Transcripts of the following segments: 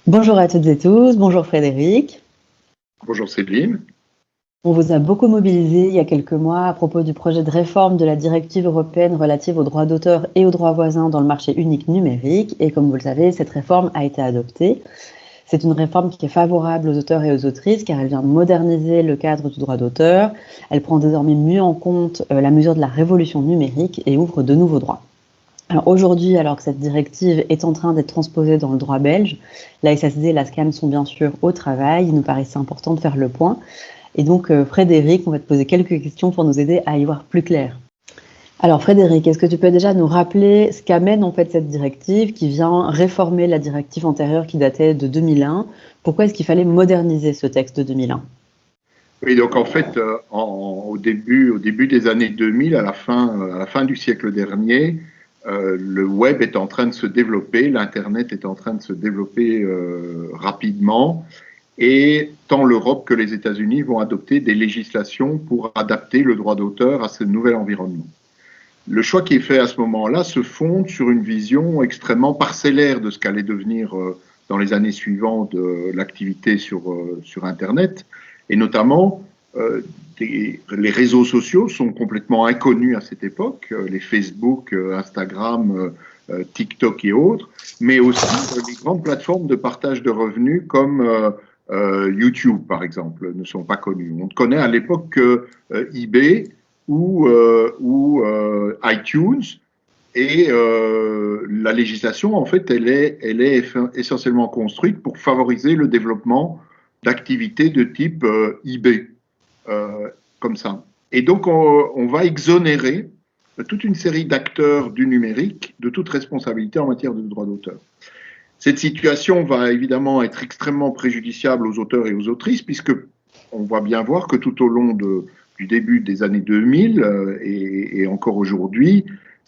Bonjour à toutes et tous, bonjour Frédéric. Bonjour Céline. On vous a beaucoup mobilisé il y a quelques mois à propos du projet de réforme de la directive européenne relative aux droits d'auteur et aux droits voisins dans le marché unique numérique. Et comme vous le savez, cette réforme a été adoptée. C'est une réforme qui est favorable aux auteurs et aux autrices car elle vient moderniser le cadre du droit d'auteur. Elle prend désormais mieux en compte la mesure de la révolution numérique et ouvre de nouveaux droits. Alors aujourd'hui, alors que cette directive est en train d'être transposée dans le droit belge, la SACD et la SCAM sont bien sûr au travail. Il nous paraissait important de faire le point. Et donc, Frédéric, on va te poser quelques questions pour nous aider à y voir plus clair. Alors Frédéric, est-ce que tu peux déjà nous rappeler ce qu'amène en fait cette directive qui vient réformer la directive antérieure qui datait de 2001? Pourquoi est-ce qu'il fallait moderniser ce texte de 2001? Oui, donc en fait, au début des années 2000, à la fin du siècle dernier, le web est en train de se développer, l'Internet est en train de se développer rapidement, et tant l'Europe que les États-Unis vont adopter des législations pour adapter le droit d'auteur à ce nouvel environnement. Le choix qui est fait à ce moment-là se fonde sur une vision extrêmement parcellaire de ce qu'allait devenir dans les années suivantes l'activité sur Internet, et notamment les réseaux sociaux sont complètement inconnus à cette époque, les Facebook, Instagram, TikTok et autres, mais aussi les grandes plateformes de partage de revenus comme YouTube, par exemple, ne sont pas connues. On ne connaît à l'époque que eBay ou iTunes, et la législation, en fait, elle est essentiellement construite pour favoriser le développement d'activités de type eBay, comme ça. Et donc, on va exonérer toute une série d'acteurs du numérique de toute responsabilité en matière de droit d'auteur. Cette situation va évidemment être extrêmement préjudiciable aux auteurs et aux autrices, puisque on va bien voir que tout au long du début des années 2000 et encore aujourd'hui,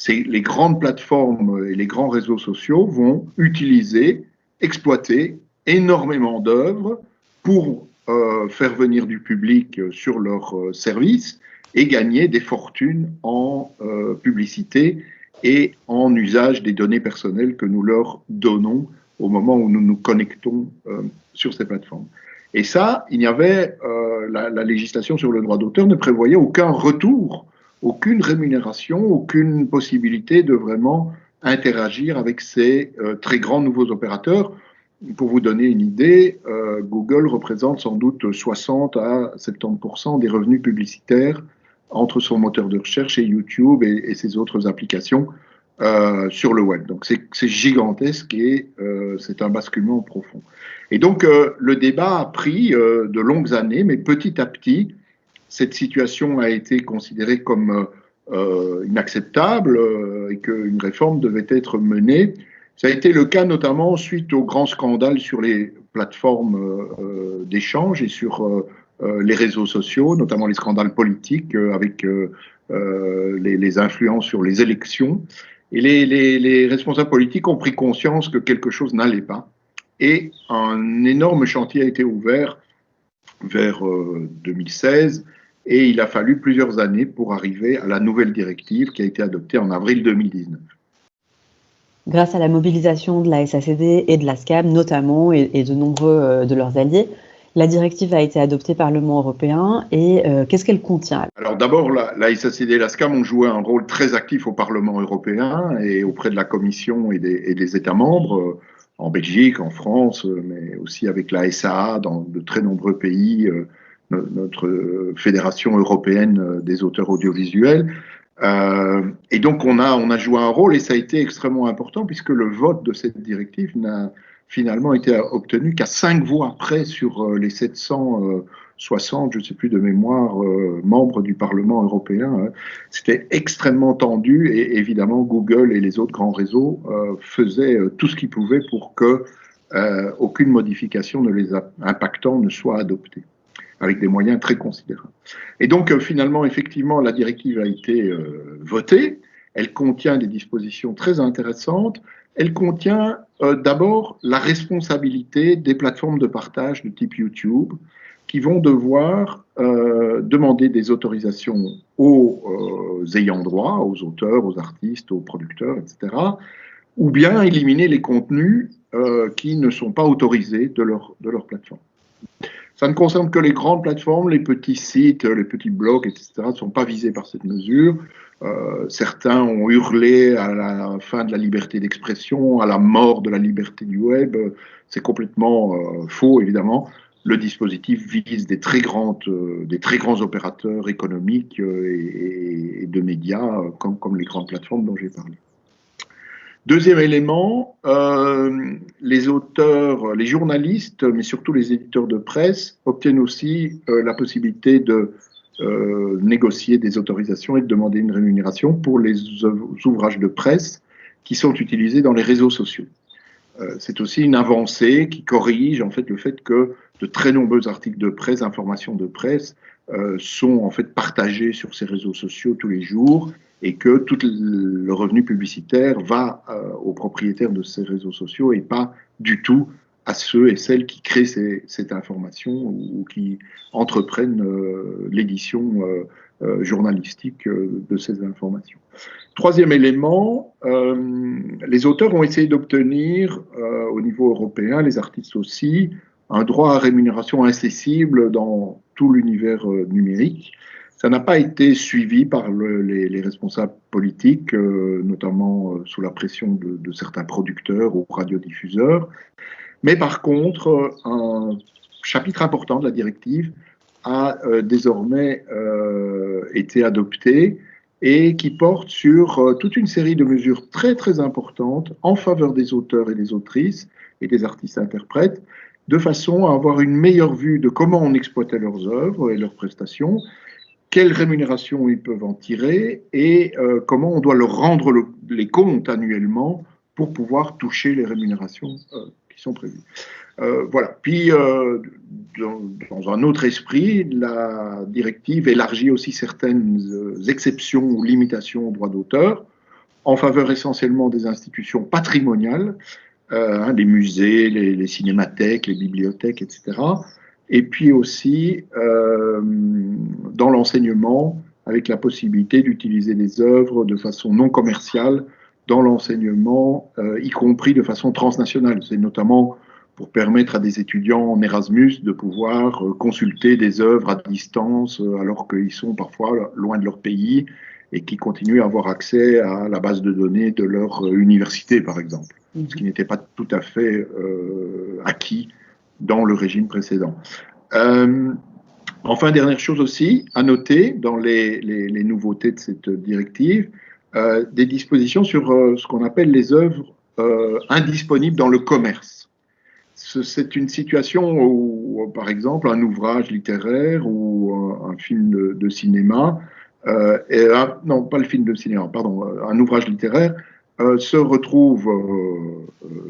les grandes plateformes et les grands réseaux sociaux vont utiliser, exploiter énormément d'œuvres pour faire venir du public sur leurs services et gagner des fortunes en publicité et en usage des données personnelles que nous leur donnons au moment où nous nous connectons sur ces plateformes. Et ça, la législation sur le droit d'auteur ne prévoyait aucun retour, aucune rémunération, aucune possibilité de vraiment interagir avec ces très grands nouveaux opérateurs. Pour vous donner une idée, Google représente sans doute 60 à 70% des revenus publicitaires entre son moteur de recherche et YouTube et ses autres applications sur le web. Donc c'est gigantesque et c'est un basculement profond. Et donc le débat a pris de longues années, mais petit à petit, cette situation a été considérée comme inacceptable et qu'une réforme devait être menée. Ça a été le cas notamment suite aux grands scandales sur les plateformes d'échange et sur les réseaux sociaux, notamment les scandales politiques avec les influences sur les élections. Et les responsables politiques ont pris conscience que quelque chose n'allait pas. Et un énorme chantier a été ouvert vers 2016 et il a fallu plusieurs années pour arriver à la nouvelle directive qui a été adoptée en avril 2019. Grâce à la mobilisation de la SACD et de la SCAM notamment, et de nombreux de leurs alliés, la directive a été adoptée par le Parlement européen et qu'est-ce qu'elle contient? Alors d'abord, la SACD et la SCAM ont joué un rôle très actif au Parlement européen et auprès de la Commission et des États membres, en Belgique, en France, mais aussi avec la SAA dans de très nombreux pays, notre Fédération européenne des auteurs audiovisuels. Et donc on a joué un rôle et ça a été extrêmement important puisque le vote de cette directive n'a finalement été obtenu qu'à 5 voix près sur les 760, je ne sais plus de mémoire, membres du Parlement européen. C'était extrêmement tendu et évidemment Google et les autres grands réseaux faisaient tout ce qu'ils pouvaient pour que aucune modification ne les impactant ne soit adoptée, avec des moyens très considérables. Et donc, finalement, effectivement, la directive a été votée. Elle contient des dispositions très intéressantes. Elle contient d'abord la responsabilité des plateformes de partage de type YouTube qui vont devoir demander des autorisations aux ayants droit, aux auteurs, aux artistes, aux producteurs, etc., ou bien éliminer les contenus qui ne sont pas autorisés de leur plateforme. Ça ne concerne que les grandes plateformes, les petits sites, les petits blogs, etc. ne sont pas visés par cette mesure. Certains ont hurlé à la fin de la liberté d'expression, à la mort de la liberté du web. C'est complètement faux, évidemment. Le dispositif vise des très grands opérateurs économiques et de médias, comme les grandes plateformes dont j'ai parlé. Deuxième élément, les auteurs, les journalistes, mais surtout les éditeurs de presse, obtiennent aussi la possibilité de négocier des autorisations et de demander une rémunération pour les ouvrages de presse qui sont utilisés dans les réseaux sociaux. C'est aussi une avancée qui corrige en fait le fait que de très nombreux articles de presse, informations de presse, sont en fait partagés sur ces réseaux sociaux tous les jours et que tout le revenu publicitaire va aux propriétaires de ces réseaux sociaux et pas du tout à ceux et celles qui créent cette information ou qui entreprennent l'édition journalistique de ces informations. Troisième élément, les auteurs ont essayé d'obtenir au niveau européen, les artistes aussi, un droit à rémunération incessible dans tout l'univers numérique. Ça n'a pas été suivi par les responsables politiques, notamment sous la pression de certains producteurs ou radiodiffuseurs. Mais par contre, un chapitre important de la directive a désormais été adopté et qui porte sur toute une série de mesures très très importantes en faveur des auteurs et des autrices et des artistes-interprètes, de façon à avoir une meilleure vue de comment on exploitait leurs œuvres et leurs prestations, quelles rémunérations ils peuvent en tirer et comment on doit leur rendre les comptes annuellement pour pouvoir toucher les rémunérations qui sont prévues. Voilà. Puis, dans un autre esprit, la directive élargit aussi certaines exceptions ou limitations aux droits d'auteur en faveur essentiellement des institutions patrimoniales, les musées, les cinémathèques, les bibliothèques, etc. Et puis aussi dans l'enseignement, avec la possibilité d'utiliser des œuvres de façon non commerciale dans l'enseignement, y compris de façon transnationale. C'est notamment pour permettre à des étudiants en Erasmus de pouvoir consulter des œuvres à distance alors qu'ils sont parfois loin de leur pays et qui continuent à avoir accès à la base de données de leur université, par exemple, ce qui n'était pas tout à fait acquis dans le régime précédent. Enfin, dernière chose aussi à noter dans les nouveautés de cette directive, des dispositions sur ce qu'on appelle les œuvres indisponibles dans le commerce. C'est une situation où, par exemple, un ouvrage littéraire ou un film de cinéma, non, pas le film de cinéma, pardon, un ouvrage littéraire se retrouve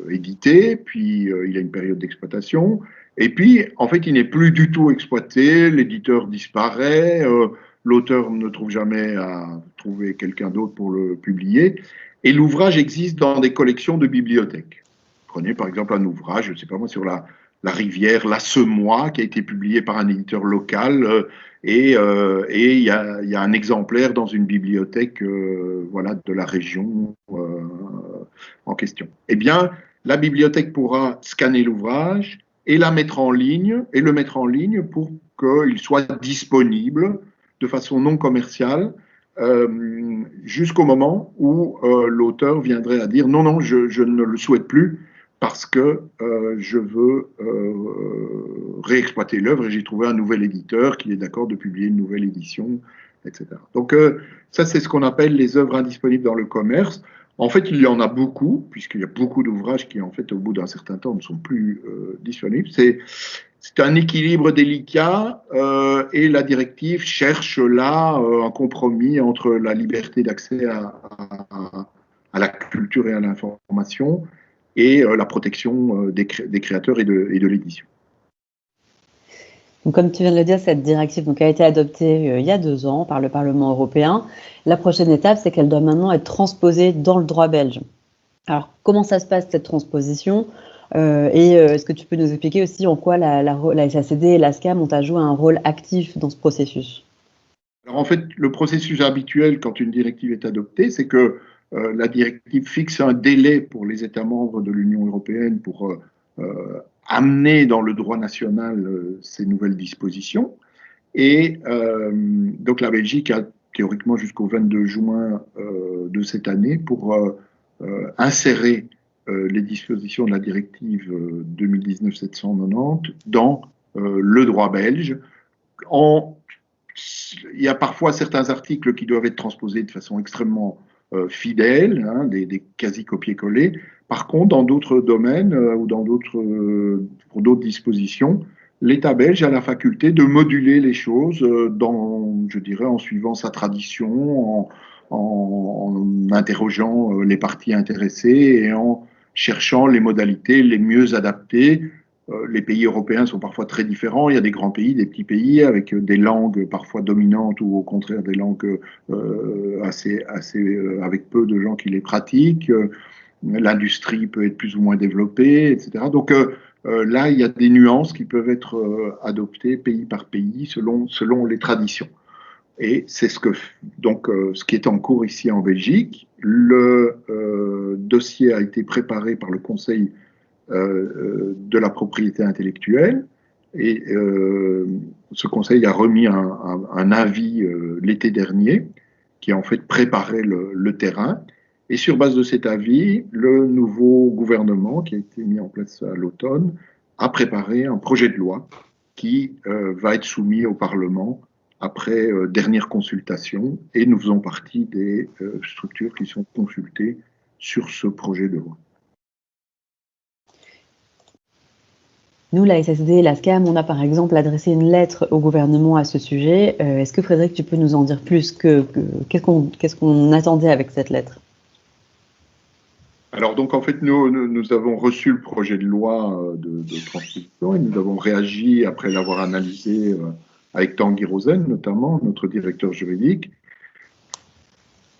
édité, puis il a une période d'exploitation, et puis, en fait, il n'est plus du tout exploité, l'éditeur disparaît, l'auteur ne trouve jamais à trouver quelqu'un d'autre pour le publier, et l'ouvrage existe dans des collections de bibliothèques. Prenez par exemple un ouvrage, je ne sais pas moi, sur la rivière l'Assemois, qui a été publié par un éditeur local, et il y a un exemplaire dans une bibliothèque voilà, de la région en question. Eh bien, la bibliothèque pourra scanner l'ouvrage et le mettre en ligne pour qu'il soit disponible de façon non commerciale jusqu'au moment où l'auteur viendrait à dire non, je ne le souhaite plus parce que je veux réexploiter l'œuvre et j'ai trouvé un nouvel éditeur qui est d'accord de publier une nouvelle édition, etc. Donc ça, c'est ce qu'on appelle les œuvres indisponibles dans le commerce. En fait, il y en a beaucoup, puisqu'il y a beaucoup d'ouvrages qui, en fait, au bout d'un certain temps, ne sont plus disponibles. C'est un équilibre délicat et la directive cherche là un compromis entre la liberté d'accès à la culture et à l'information et la protection des créateurs et de l'édition. Donc, comme tu viens de le dire, cette directive a été adoptée il y a 2 ans par le Parlement européen. La prochaine étape, c'est qu'elle doit maintenant être transposée dans le droit belge. Alors, comment ça se passe, cette transposition et est-ce que tu peux nous expliquer aussi en quoi la SACD et la SCAM ont à jouer un rôle actif dans ce processus? Alors en fait, le processus habituel quand une directive est adoptée, c'est que la directive fixe un délai pour les États membres de l'Union européenne pour amener dans le droit national ces nouvelles dispositions. Et donc la Belgique a théoriquement jusqu'au 22 juin de cette année pour insérer les dispositions de la directive 2019-790 dans le droit belge. Il y a parfois certains articles qui doivent être transposés de façon extrêmement fidèle, hein, des quasi-copier-coller. Par contre, dans d'autres domaines ou pour d'autres dispositions, l'État belge a la faculté de moduler les choses je dirais, en suivant sa tradition, en interrogeant les parties intéressées et en cherchant les modalités les mieux adaptées. Les pays européens sont parfois très différents. Il y a des grands pays, des petits pays avec des langues parfois dominantes ou au contraire des langues avec peu de gens qui les pratiquent. L'industrie peut être plus ou moins développée, etc. Donc là, il y a des nuances qui peuvent être adoptées pays par pays selon les traditions. Et c'est ce qui est en cours ici en Belgique. Le dossier a été préparé par le Conseil de la propriété intellectuelle et ce Conseil a remis un avis l'été dernier qui a en fait préparé le terrain. Et sur base de cet avis, le nouveau gouvernement qui a été mis en place à l'automne a préparé un projet de loi qui va être soumis au Parlement après dernière consultation, et nous faisons partie des structures qui sont consultées sur ce projet de loi. Nous, la SSD et la SCAM, on a par exemple adressé une lettre au gouvernement à ce sujet. Est-ce que Frédéric, tu peux nous en dire plus? Qu'est-ce qu'on attendait avec cette lettre? Alors donc en fait, nous avons reçu le projet de loi de transposition et nous avons réagi après l'avoir analysé avec Tanguy Rosen, notamment, notre directeur juridique,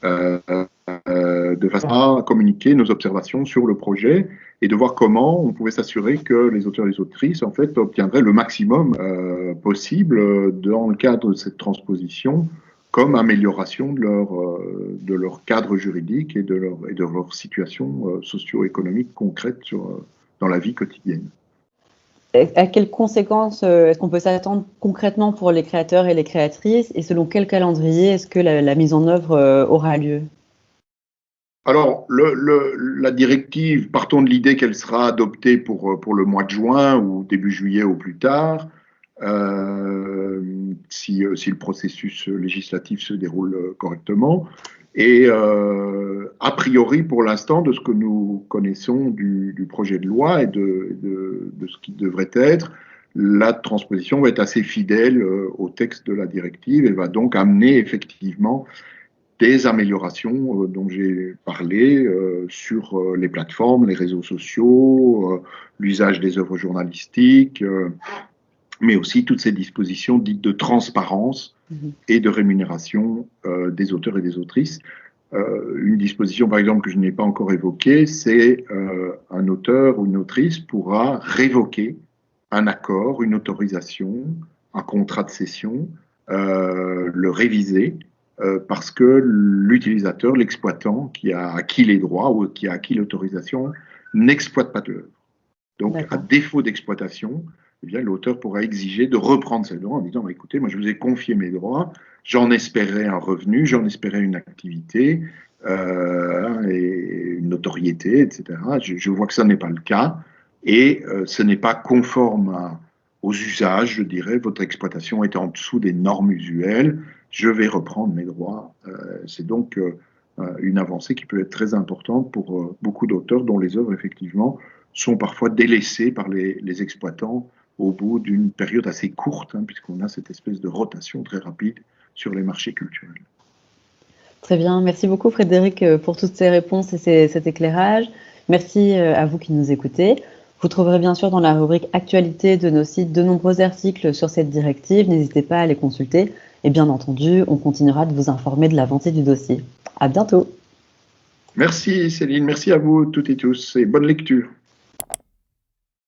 de façon à communiquer nos observations sur le projet et de voir comment on pouvait s'assurer que les auteurs et les autrices en fait obtiendraient le maximum possible dans le cadre de cette transposition comme amélioration de leur cadre juridique et de leur situation socio-économique concrète dans la vie quotidienne. À quelles conséquences est-ce qu'on peut s'attendre concrètement pour les créateurs et les créatrices, et selon quel calendrier est-ce que la mise en œuvre aura lieu? Alors, la directive, partons de l'idée qu'elle sera adoptée pour le mois de juin ou début juillet au plus tard, si le processus législatif se déroule correctement. Et a priori, pour l'instant, de ce que nous connaissons du projet de loi et de ce qui devrait être, la transposition va être assez fidèle au texte de la directive et va donc amener effectivement des améliorations dont j'ai parlé sur les plateformes, les réseaux sociaux, l'usage des œuvres journalistiques, mais aussi toutes ces dispositions dites de transparence et de rémunération des auteurs et des autrices. Une disposition, par exemple, que je n'ai pas encore évoquée, c'est un auteur ou une autrice pourra révoquer un accord, une autorisation, un contrat de cession, le réviser, parce que l'utilisateur, l'exploitant qui a acquis les droits ou qui a acquis l'autorisation n'exploite pas de l'œuvre. Donc, à défaut d'exploitation, eh bien, l'auteur pourra exiger de reprendre ses droits en disant écoutez, moi je vous ai confié mes droits, j'en espérais un revenu, j'en espérais une activité et une notoriété, etc. Je vois que ça n'est pas le cas et ce n'est pas conforme aux usages, je dirais. Votre exploitation est en dessous des normes usuelles, je vais reprendre mes droits. C'est donc une avancée qui peut être très importante pour beaucoup d'auteurs dont les œuvres, effectivement, sont parfois délaissées par les exploitants au bout d'une période assez courte, puisqu'on a cette espèce de rotation très rapide sur les marchés culturels. Très bien, merci beaucoup Frédéric pour toutes ces réponses et cet éclairage. Merci à vous qui nous écoutez. Vous trouverez bien sûr dans la rubrique Actualité de nos sites de nombreux articles sur cette directive, n'hésitez pas à les consulter. Et bien entendu, on continuera de vous informer de l'avancée du dossier. À bientôt. Merci Céline, merci à vous toutes et tous et bonne lecture.